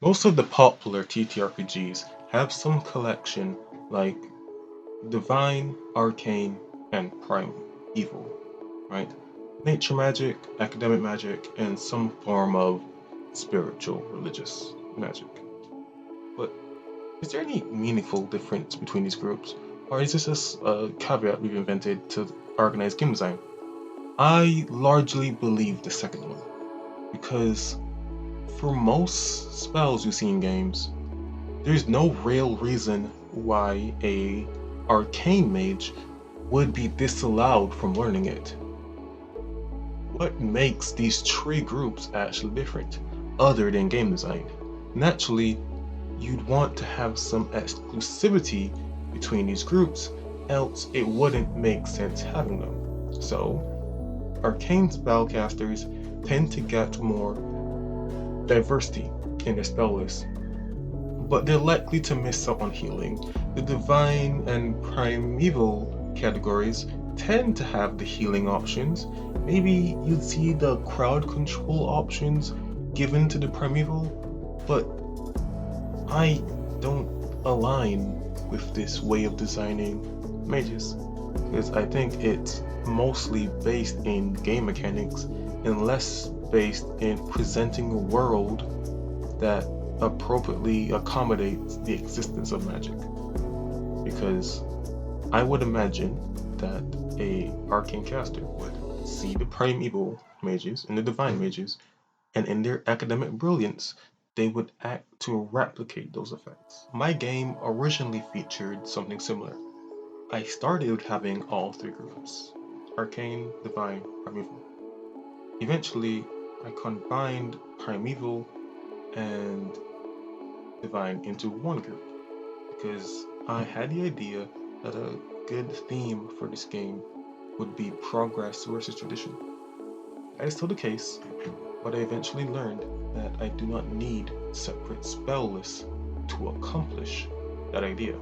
Most of the popular TTRPGs have some collection like Divine, Arcane, and Primal, Evil, right? Nature magic, academic magic, and some form of spiritual, religious magic. But is there any meaningful difference between these groups? Or is this just a caveat we've invented to organize game design? I largely believe the second one, because for most spells you see in games, there's no real reason why a arcane mage would be disallowed from learning it. What makes these three groups actually different, other than game design? Naturally, you'd want to have some exclusivity between these groups, else it wouldn't make sense having them. So, arcane spellcasters tend to get more diversity in their spell list, but they're likely to miss out on healing. The divine and primeval categories tend to have the healing options. Maybe you'd see the crowd control options given to the primeval, but I don't align with this way of designing mages, because I think it's mostly based in game mechanics and less based in presenting a world that appropriately accommodates the existence of magic. Because I would imagine that a arcane caster would see the primeval mages and the divine mages, and in their academic brilliance, they would act to replicate those effects. My game originally featured something similar. I started with having all three groups: arcane, divine, primeval. Eventually, I combined primeval and divine into one group because I had the idea that a good theme for this game would be progress versus tradition. That is still the case, but I eventually learned that I do not need separate spell lists to accomplish that idea.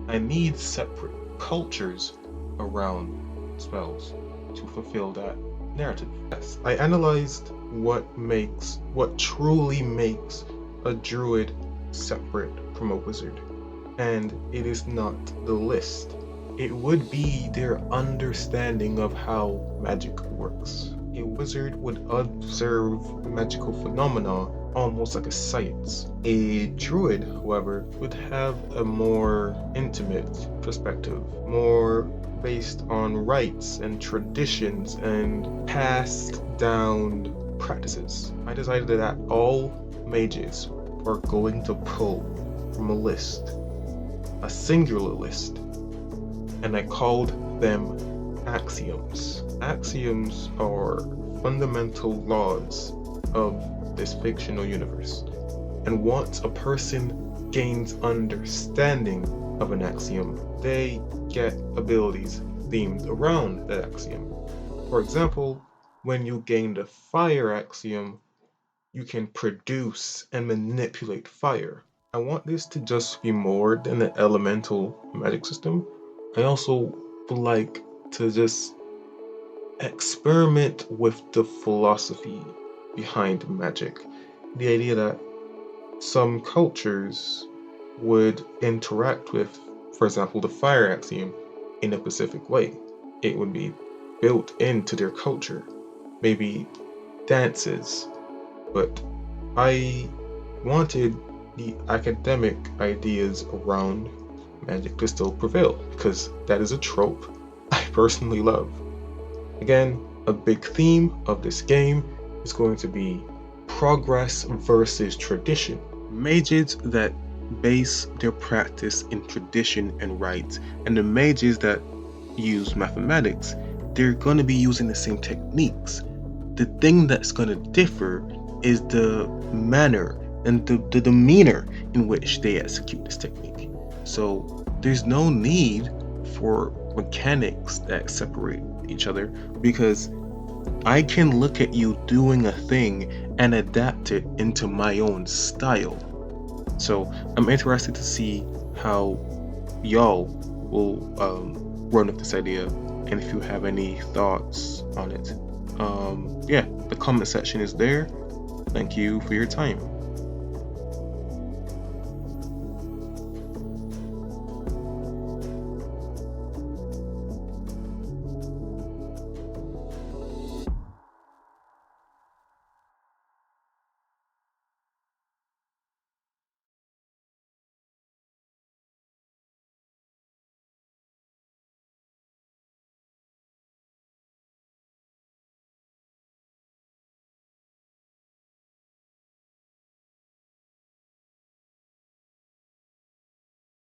I need separate cultures around spells to fulfill that narrative. Yes, I analyzed what truly makes a druid separate from a wizard, and it is not the list. It would be their understanding of how magic works. A wizard would observe magical phenomena almost like a science. A druid, however, would have a more intimate perspective, more based on rites and traditions and passed down practices. I decided that all mages were going to pull from a list, a singular list, and I called them axioms. Axioms are fundamental laws of this fictional universe. And once a person gains understanding of an axiom, they get abilities themed around that axiom. For example, when you gain the fire axiom, you can produce and manipulate fire. I want this to just be more than an elemental magic system. I also would like to just experiment with the philosophy behind magic. The idea that some cultures would interact with, for example, the fire axiom in a specific way. It would be built into their culture, maybe dances, but I wanted the academic ideas around magic to still prevail because that is a trope I personally love. Again, a big theme of this game is going to be progress versus tradition. Mages that base their practice in tradition and rites, and the mages that use mathematics, they're going to be using the same techniques. The thing that's going to differ is the manner and the demeanor in which they execute this technique. So there's no need for mechanics that separate each other because I can look at you doing a thing and adapt it into my own style. So I'm interested to see how y'all will run with this idea, and if you have any thoughts on it. Yeah, the comment section is there. Thank you for your time.